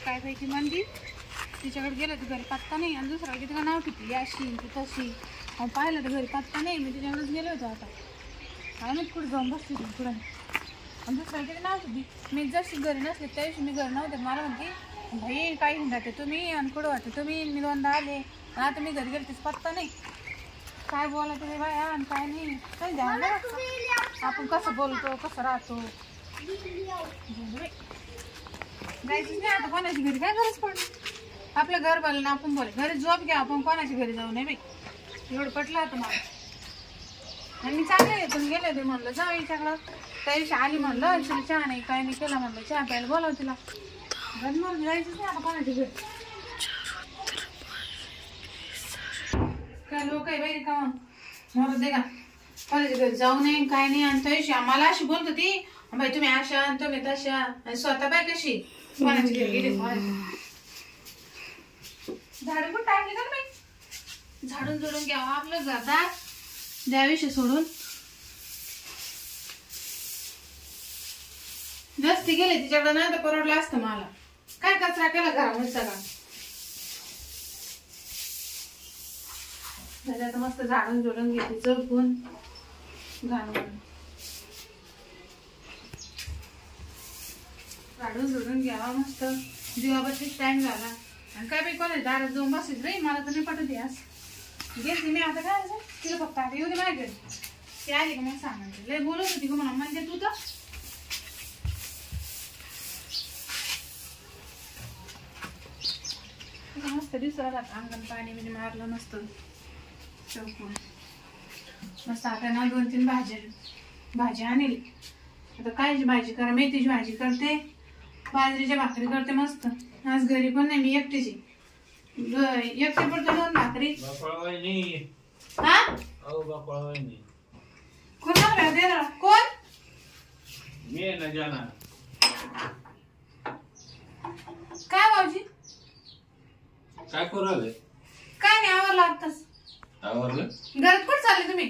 काय पैकी मंदी तिच्याकडे गेलं तर घरी पत्ता नाही आणि दुसरा तिथं नाव ठेवली अशी ती तशी पाहिलं तर घरी पत्ता नाही मी तिच्याकडेच गेलो होतो आता काय नाही कुठं जाऊन बसली होती पुढं आणि दुसरा तिथे नाव ठेवली मी जशी घरी नसले त्या दिवशी मी घरी नव्हते मला म्हणते भाई काय हिंडाते तुम्ही आणि कुठं होते तुम्ही मी दोनदा आले आणि आता मी घरी गेले तिचा पत्ता नाही काय बोलायचं रे बाया आणि काय नाही काय ध्यान आपण कसं बोलतो कसं राहतो जायचंच नाही आता कोणाची घरी काय गरज पडली आपलं घर बोल ना आपण बोल घरी जॉब घ्या आपण कोणाच्या घरी जाऊ नये बाई एवढं पटलं होतं मला आणि मी चांगलं येतो गेले होते म्हणलं जा हिच्याकडं त्या दिवशी आली म्हणलं तिला चहा नाही काय नाही केला म्हणलं चहा प्यायला बोलाव तिला घरी मग जायचंच नाही आता कोणाच्या घरी काय लोक आहे बाई का मला दे का कोणाच्या घरी जाऊ नये काय नाही आणि त्या दिवशी आम्हाला अशी बोलत होती बाई तुम्ही अशा आणि तुम्ही तशा आणि स्वतः बाई कशी कोणाची घरी गेली झाडून पण टाकले का बाई झाडून झुडून घ्यावं आपलं घरदार द्याविषयी सोडून नसती गेले तिच्याकडे नाही तर परवडलं असतं मला काय कचरा केला घरामध्ये सगळा आता मस्त झाडून झुडून घेते चौकून घालून झाडून झुडून घ्यावा मस्त जीवाबद्दल टाइम झाला आणि काय बाई कोणाच्या दारात जाऊन बसेल रे मला तर नाही पटत यास गेली मी आता काय तिला फक्त आता येऊ दे माझ्या घरी ती आली का मग सांगायचं लय बोलत होती का म्हणा म्हणजे तू तर मस्त दिसत अंगण पाणी म्हणजे मारलं मस्त चौकून मस्त आता ना 2-3 भाजी आणली आता कायची भाजी करा मेथीची भाजी करते बाजरीच्या भाकरी करते मस्त आज घरी पण नाही मी एकटीची एकटे पडतो 2 भाकरी कोण काय भाऊजी काय करू राहिले काय नाही आवरलं आताच आवरलं घरात कुठं चालले तुम्ही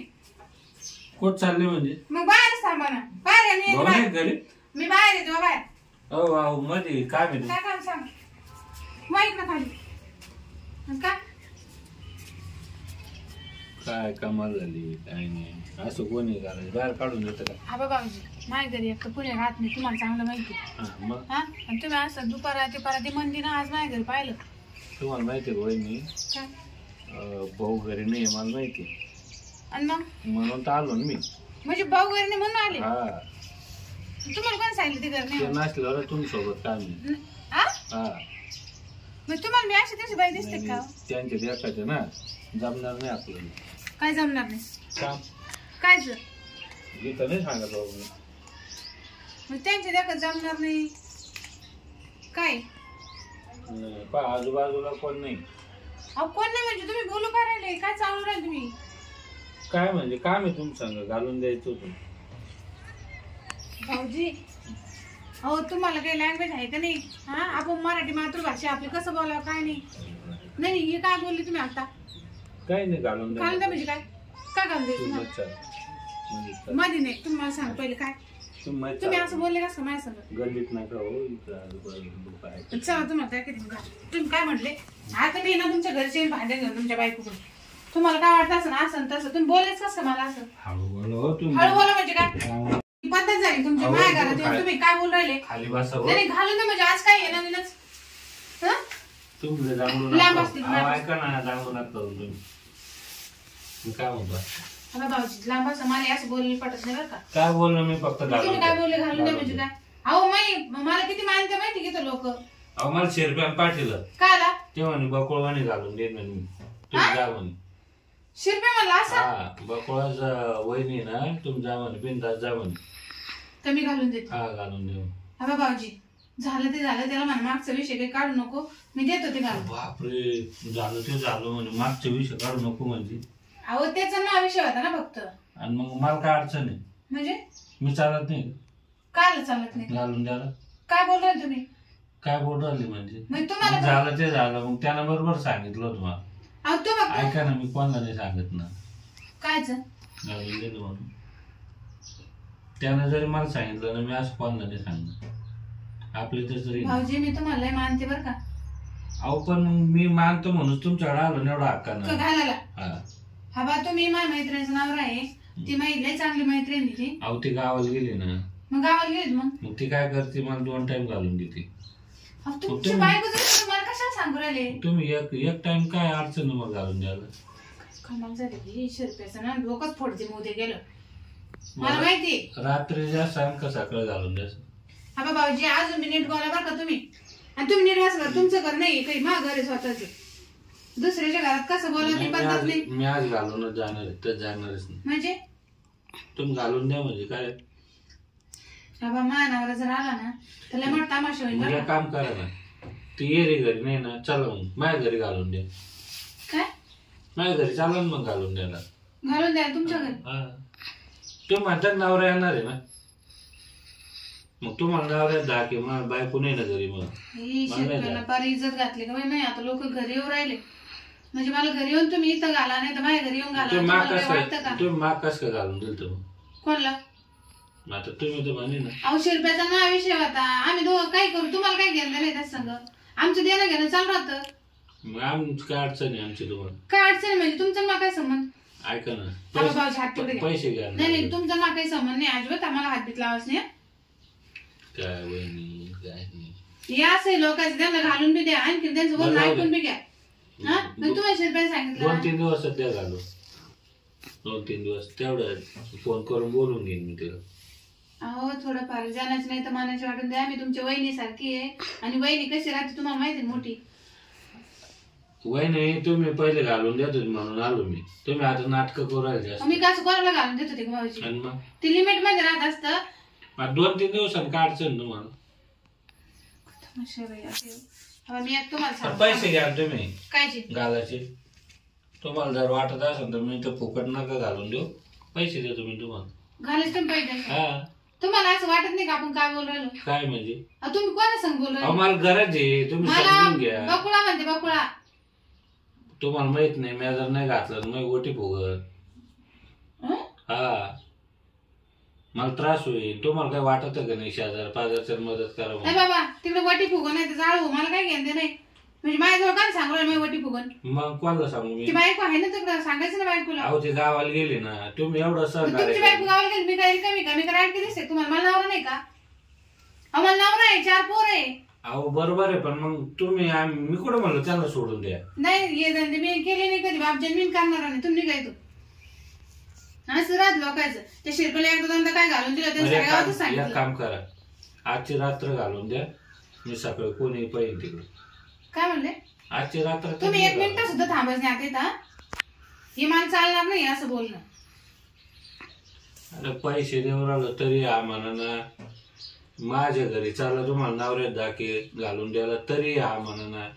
कुठं चालले म्हणजे मग बाहेरच थांबा ना बाहेर घरी मी बाहेर येतो बाहेर हो मध्ये काय माहिती काय काम सांग माहित ना खाली काय कमाल झाली काय नाही असं कोणी करायचं बाहेर काढून देतं का हा बाबाजी माझ्या घरी एक तर पुणे राहत नाही तुम्हाला चांगलं माहिती मग हा आणि तुम्ही असं दुपारा ते मंदिर आज माझ्या घरी पाहिलं तुम्हाला माहिती आहे वहिनी भाऊ घरी नाही मला माहिती आणि मग म्हणून तर आलो ना मी म्हणजे भाऊ घरी नाही म्हणून आले हा तुम्हाला कोण सांगितलं ते घर ते नाही नसल्यावर तुमच्यासोबत काय मी हा हा मग तुम्हाला मी अशी तशी बाई दिसते का त्यांचे देखायचे ना जमणार नाही आपल्याला काय जमणार नाही काम काय इथं नाही सांगत भाऊ मी मग त्यांचे देखत जमणार नाही काय आजूबाजूला कोण नाही अहो कोण नाही म्हणजे तुम्ही बोलू का राहिले काय चालू राहिले तुम्ही काय म्हणजे काम आहे तुमचं संग घालून द्यायचं होतं भाऊजी अहो तुम्हाला काही लँग्वेज आहे का नाही हा आपण मराठी मातृभाषा आपली कसं बोलावं काय नाही नाही हे काय बोलले तुम्ही आता काय नाही घालून द्या म्हणजे काय घालून द्यायचं मध्ये नाही तुम्ही मला सांग पहिले काय तुम्ही असं बोलले कसं माझ्या सांग गल्लीत नका चला तुम्हाला त्या किती तुम्ही काय म्हटले आता मी ना तुमच्या घरचे भांडे घेऊन तुमच्या बायकोकडून तुम्हाला काय वाटतं असं ना असं तसं तुम्ही बोलायच कसं मला असं हळू बोला म्हणजे काय पद्धत झाली तुमच्या माझ्या घरात तुम्ही काय बोल राहिले खाली बसा नाही घालून म्हणजे आज काय आहे नवीनच लांब असतील ऐका ना जाणू नका तुम्ही काय म्हणता भाऊजी लांब असं मला असं बोलले पटत नाही बरं का काय बोललो मी फक्त तुम्ही काय बोलले घालून द्या म्हणजे काय अहो मला किती मानते माहिती घेतो लोक अहो मला शेरप्यान पाठवलं काय आला ते म्हणे बकोळवाणी घालून दे म्हणे तुम्ही जा म्हणे शिरपे म्हणला असं हा बकोळाचा वहिनी ना तुम्ही जा म्हणे बिनधास्त जा म्हणे कमी घालून देते हा घालून देऊ हा भाऊजी झालं ते झालं त्याला म्हणा मागचा विषय काही काढू नको मी देतो ते घालून बापरे झालं ते झालं म्हणे मागचा विषय काढू नको म्हणजे अहो त्याचा ना विषय होता ना फक्त आणि मग मला काय अडचण आहे म्हणजे मी चालत नाही काय चालत नाही घालून द्यायला काय बोल राहिले तुम्ही काय बोल राहिली म्हणजे तुम्हाला झालं ते झालं मग त्यानं बरोबर सांगितलं तुम्हाला ऐका ना मी कोणाला नाही सांगत ना कायच घालून देतो म्हणून त्यानं जरी मला सांगितलं ना मी असं कोणाला नाही सांगणार आपले तर भाऊजी मी तुम्हाला लय मानते बरं का. अहो पण मी मानतो म्हणून तुमच्याकडे आलो ना एवढा हक्कानं. घालायला हा हा बा तुम्ही माझ्या मैत्रिणीचं नाव आहे. ती माझी लय चांगली मैत्रीण आहे ती. अहो ती गावाला गेली ना. मग गावाला गेलीत मग ती काय करते मला 2 टाइम घालून देते. तुमची बायको जर तुम्हाला कशाला सांगू राहिले. तुम्ही एक टाइम काय अडचण मग घालून द्यायला. कमाल झाली 100 रुपयाचं ना डोकंच फोडते मोदे गेलं मला माहिती. रात्री जास्त का सकाळी घालून द्यायचं. हा भाऊजी अजून मी नीट बोला बरं का तुम्ही. आणि तुम्ही नीट असं तुमचं घर नाही काही माझं घर आहे स्वतःच. दुसऱ्याच्या घरात कसं बोलावं ती पद्धत नाही. मी आज घालूनच जाणार आहे तर जाणारच नाही. म्हणजे तुम्ही घालून द्या म्हणजे काय. बाबा मानावर जर आला ना त्याला मग तमाशा होईल. मला काम करा ना. ती ये रे घरी नाही ना चला मग माझ्या घरी घालून द्या. काय माझ्या घरी चालून मग घालून द्यायला. घालून द्या तुमच्या घरी. तुम्ही म्हणतात नवरा येणार आहे ना. मग तुम्हाला नवऱ्यात दहा की मग बायको नाही ना घरी. मग फार इज्जत घातली का नाही. आता लोक घरी येऊन राहिले म्हणजे मला घरी येऊन तुम्ही इथं घाला नाही तर माझ्या घरी येऊन घाला. तुम्ही माग कस काय घालून दिल तर कोणला. आता तुम्ही तर म्हणे ना 100 रुपयाचा ना विषय होता. आम्ही दोघं काय करू तुम्हाला काय घेणं नाही त्याच संग. आमचं देणं घेणं चालू राहतं. मग आमची काय अडचण आहे आमची तुम्हाला. काय अडचण म्हणजे तुमचं मला काय संबंध. ऐका ना पैसे घ्या. नाही तुमचा मला काही संबंध नाही अजिबात. आम्हाला हातबीत लावाच नाही. काय वहिनी काय नाही हे असं लोकांचं त्यांना घालून बी द्या आणखी त्यांचं बोलणं ऐकून बी घ्या. हा तुम्हाला 100 रुपये सांगितलं 2-3 दिवस द्या घालू. 2-3 दिवस तेवढं फोन करून बोलून घेईन मी तिला. अहो थोडंफार जाण्याच नाही तर मानाची वाटून द्या. मी तुमच्या वहिनी सारखी आहे आणि वहिनी कशी राहते तुम्हाला माहिती मोठी. वहिनी तुम्ही पहिले घालून देत होते म्हणून आलो मी. तुम्ही आता नाटक करू राहिले. मी कसं कोणाला घालून देत होते भाऊजी. ती लिमिट मध्ये राहत असतं. 2-3 दिवसांनी काय अडचण तुम्हाला. मी एक तुम्हाला पैसे घ्या तुम्ही कायचे घालायचे. तुम्हाला जर वाटत असेल तर मी तर फुकट नका घालून देऊ. पैसे देतो मी तुम्हाला. घालायचे तुम्ही पैसे. हा तुम्हाला असं वाटत नाही का आपण काय बोल राहिलो. काय म्हणजे तुम्ही कोणा संग बोल राहिले. मला गरज आहे तुम्ही समजून घ्या. बकुळा म्हणते बकुळा. तुम्हाला माहित नाही मी जर नाही घातलं तर मग ओटी फुगत. हा मला त्रास होईल. तुम्हाला काय वाटत का नाही 1000-5000 मदत करा. नाही बाबा तिकडे वटी फुगून नाही तर जाळू मला काय घेणं नाही. म्हणजे माझ्याजवळ काय सांगू राहिले मी वटी फुगून. मग कोणाला सांगू मी. ती बायको आहे ना तिकडे सांगायचं ना बायकोला. अहो ते गावाला गेली ना तुम्ही एवढं सहकार्य. तुमची बायको गावाला गेली मी काय कमी का मी काय आणखी दिसते तुम्हाला. मला नवरा नाही का. आम्हाला नवरा आहे 4 पोर आहे. अहो बरोबर आहे पण मग तुम्ही मी कुठं म्हणलो त्यांना सोडून द्या. नाही ये धंदे मी केले नाही कधी. बापजन मी करणार नाही. तुम्ही काय तू असं राहत लोकांचं. त्या शिरपेला एकदा दोनदा काय घालून दिलं त्यांनी एक काम करा आजची रात्र घालून द्या. मी सकाळी कोणी पाहिजे तिकडे. काय म्हणले आजची रात्र तुम्ही 1 मिनिट सुद्धा थांबायचं नाही. आता इथं हे मला चालणार नाही असं बोलणं. अरे पैसे देऊन राहिलो तरी आम्हाला ना. माझ्या घरी चालला तुम्हाला नवऱ्यात दाखे घालून द्यायला तरी आम्हाला ना.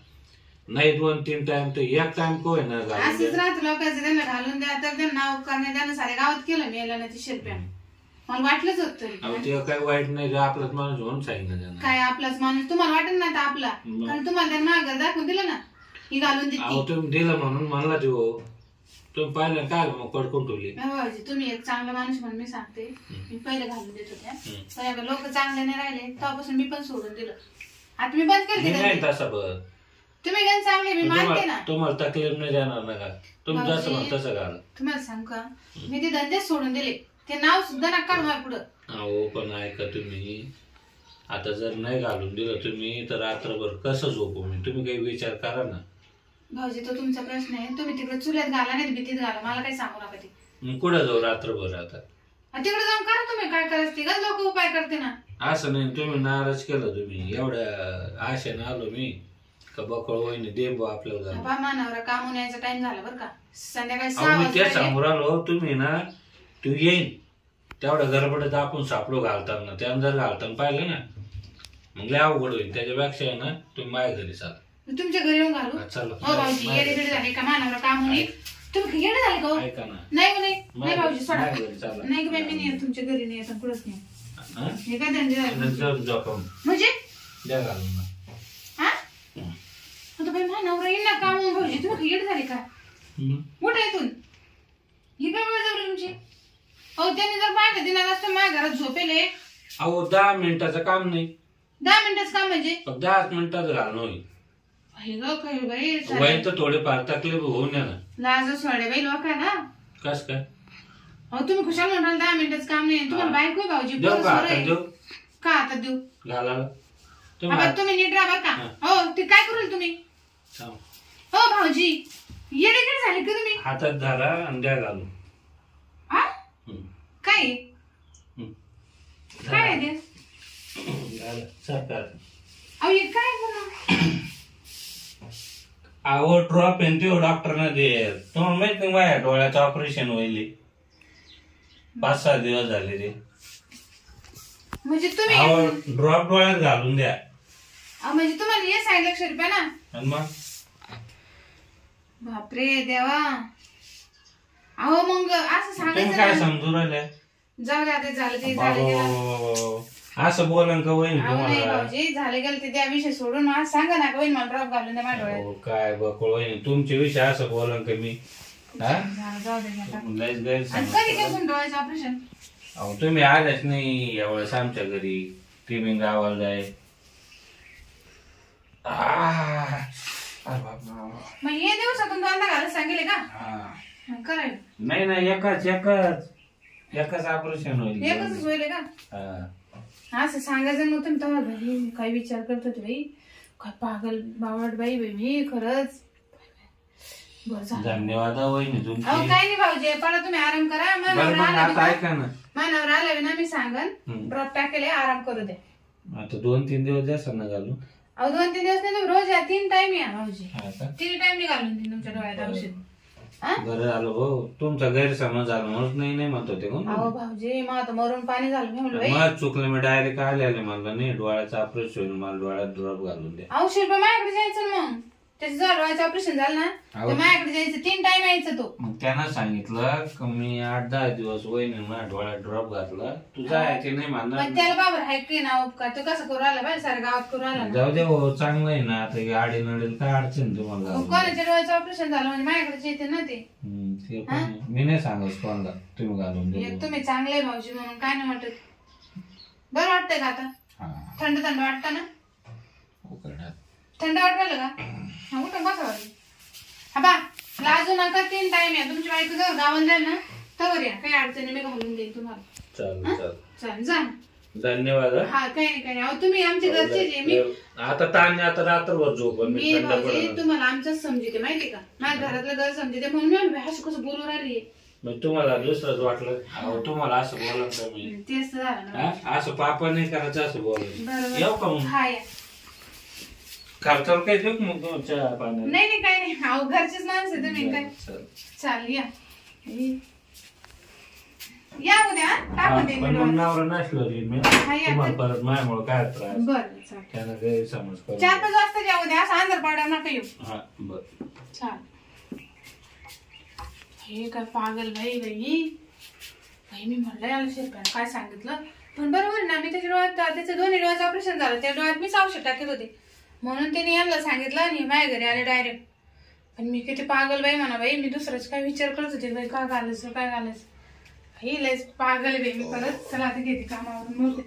नाही 2-3 टाइम तर 1 टाइम को आहे ना असंच राहत लोकांचं. त्यांना घालून द्या तर त्यांना नाव करणे त्यानं सारे गावात केलं मी याला नाही 100 रुपया. मला वाटलंच होतं ते काही वाईट नाही. आपलाच माणूस म्हणून सांगितलं त्यांना. काय आपलाच माणूस तुम्हाला वाटत ना आपला. कारण तुम्हाला त्यांना घर दाखवून दिलं ना ही घालून देते. तुम्ही दिलं म्हणून म्हणला देऊ. तुम्ही पाहिलं काय मग पडकून ठेवली. तुम्ही एक चांगला माणूस म्हणून मी सांगते. मी पहिले घालून देत होत्या पण लोक चांगले नाही राहिले तेव्हापासून मी पण सोडून दिलं. आता मी बंद केलं तसं. तुम्ही गण चांगले मी मानते ना. तुम्हाला तकलीफ नाही देणार ना का. तुम्ही जसं म्हणता तसं घाल. तुम्हाला सांग का मी ते धंदेच सोडून दिले. ते नाव सुद्धा नका मला पुढं. हो पण ऐका तुम्ही आता जर नाही घालून दिलं तुम्ही तर रात्रभर कसं झोपू मी. तुम्ही काही विचार करा ना. भाऊजी तो तुमचा प्रश्न आहे. तुम्ही तिकडे चुल्यात घाला नाही भीतीत घाला. मला काही सांगू नका ते. मग कुठं जाऊ रात्रभर आता. तिकडे जाऊन करा तुम्ही काय करायचं ते लोक उपाय करते ना. असं नाही तुम्ही नाराज केलं. तुम्ही एवढ्या आशेनं आलो मी का बकळ वहिनी दे आपल्याला. मानावर कामून यायचा टाइम झाला बरं का. संध्याकाळी 6 वाजता ते सांगू राहिलो तुम्ही ना. तू येईन तेवढ्या गडबडीत आपण सापडो घालताना त्यानं जर घालताना पाहिलं ना मग लय अवघड होईल. त्याच्यापेक्षा ना तुम्ही माझ्या घरी चाल. तुमच्या घरी येऊन घालू. भाऊजी येडे बिडे झाले का मानावर कामून तुम्ही येडे झाले का. ऐका ना. नाही नाही भाऊजी सोडा. नाही मी नाही तुमच्या घरी नाही येत कुठंच नाही. हे काय धंदे म्हणजे द्या घालून ना. आता बाई मानावर येईल ना कामून. भाऊजी तुम्ही येडे झाले का. मोठा इथून ही काय वेळ जवळ तुमची. अहो त्यांनी जर पाहिलं दिला असतं माझ्या घरात झोपेले. अहो 10 मिनिटाचं काम नाही. 10 मिनिटाच काम म्हणजे फक्त 10 मिनिटात घालणं होईल. हे ग काय बाई वय तर थोडेफार तकलीफ होऊन या ना. लाज सोडे बाई लोक आहे ना. कस काय अहो तुम्ही खुशाल म्हणाल 10 मिनिटाच काम नाही तुम्हाला बायको आहे भाऊजी देऊ का आता देऊ का आता देऊ घालायला तुम्ही नीट राहा का. हो ते काय करू तुम्ही. हो भाऊजी येडे झाले का तुम्ही. हातात धरा आणि द्या घालून. काय काय ते सरकार अहो हे काय बोला. अहो ड्रॉप आहे ते डॉक्टरने दे. तुम्हाला माहित नाही माझ्या डोळ्याचं ऑपरेशन होईल 5-6 दिवस झाले ते. म्हणजे तुम्ही ड्रॉप डोळ्यात घालून द्या. म्हणजे तुम्हाला हे सांगितलं 100 रुपये ना. आणि मग बापरे देवा. अहो मग असं तुम्ही काय सांगायचं समजू राहिले. जाऊ द्या ते झालं ते झालं गेलं. असं बोला का वहीन अहो नाही तुम्हाला. भाऊजी झाले गेलं ते त्या विषय सोडून आज सांगा ना वहीन मला ड्रॉप घालून द्या माझ्या डोळ्यात. हो, काय बकळ वहीन तुमचे विषय असं बोला का मी. जाऊ दे आता. लयच आणि गैरसमज कधी करा. केलं डोळ्याचं ऑपरेशन. अहो तुम्ही आल्याच नाही यावेळेस आमच्या घरी. टीमिंग गावाला जाय. मग हे दिवसातून दोनदा घालत सांगितले का करायला. नाही नाही एकच ऑपरेशन होईल. एकच होईल का. असं सांगायचं नव्हतं तेव्हा घरी काय विचार करत होते बाई. काय पागल बावट बाई बाई मी खरंच. बरं झालं. धन्यवाद वहिनी अहो तुमची. काय नाही भाऊजी पडा तुम्ही आराम करा. बरं मग आता ऐका ना. मानावर आला ना मी सांगन ड्रॉप टाकेले आराम करू दे. आता 2-3 दिवस जास्त ना घालू. अहो 2-3 दिवस नाही रोज या 3 टाइम या भाऊजी. हा का? 3 टाइम मी घालून देईन तुमच्या डोळ्यात औषध. बरं झालं भाऊ तुमचा गैरसमज झाला म्हणून नाही म्हणतो ते कोण. अहो भाऊजी मग आता मरून पाणी झालं मी म्हणलं बाई. मग चुकलं मी डायरेक्ट आले म्हणलं नाही डोळ्याचं ऑपरेशन होईल मला डोळ्यात ड्रॉप घालून द्या. औषध रुपये माझ्याकडे जायचं ना मग. त्याचं जर डोळ्याचं ऑपरेशन झालं ना तर माझ्याकडे जायचं 3 टाइम यायचं तो. मग त्यानं सांगितलं की मी 8-10 दिवस वहिनी माझ्या डोळ्यात ड्रॉप घातला तू जायचे नाही म्हणणार. पण त्याला बाबर हाय की ना उपकार तो कसं करू आला बाई साऱ्या गावात करू आला ना. जाऊ दे हो चांगलं आहे ना आता आडी नडेल काय अडचण तुम्हाला. कोणाच्या डोळ्याचं ऑपरेशन झालं म्हणजे माझ्याकडे येते ना ते. ते पण मी नाही सांगत कोणाला तुम्ही घालून दे. तुम्ही चांगले भाऊजी म्हणून काय नाही वाटत. बरं वाटतंय का आता. थंड थंड वाटतं ना. थंड वाटलं का. उठून बसा हा बा लाजू नका 3 टाइम या. तुमची बायको जर गावाला जाईल ना तर या काही अडचणी मी घालून देईल तुम्हाला. चालेल जा. धन्यवाद. हा काही नाही अहो तुम्ही आमचे घरचे मी आता ताण आता रात्रभर झोप मी भाऊजी तुम्हाला आमचंच समजते माहिती का. माझ्या घरातलं घर समजते म्हणून मी असं कसं बोलू राहिली. मग तुम्हाला दुसरंच वाटलं तुम्हाला असं बोला का मी. तेच झालं ना. असं पापा नाही करायचं असं बोल. येऊ का मग. हा या. खर्चावर काही देऊ मग चहा पाणी. नाही काही नाही अहो घरचेच माणसं तुम्ही काय. चालेल या या उद्या टाकून देईन. पण नवरा नसलो मी तुम्हाला परत माझ्यामुळे काय त्रास. बरं त्यानं गैरसमज करू. 4-5 वाजता या उद्या असं अंधार पाडा नका येऊ. हा बरं चालेल. हे काय पागल बाई बाई बाई मी म्हणलं याला शेरप्यानं काय सांगितलं. पण बरोबर ना मी त्याच्या डोळ्यात त्याचं 2 डोळ्याचं ऑपरेशन झालं त्या डोळ्यात मीच औषध टाकत होते म्हणून त्याने यांना सांगितलं आणि माझ्या घरी आले डायरेक्ट. पण मी किती पागल बाई म्हणा बाई मी दुसराच काय विचार करत होते बाई काय घालायचं. ही लयच पागल बाई मी परत चला आता घेते कामावरून.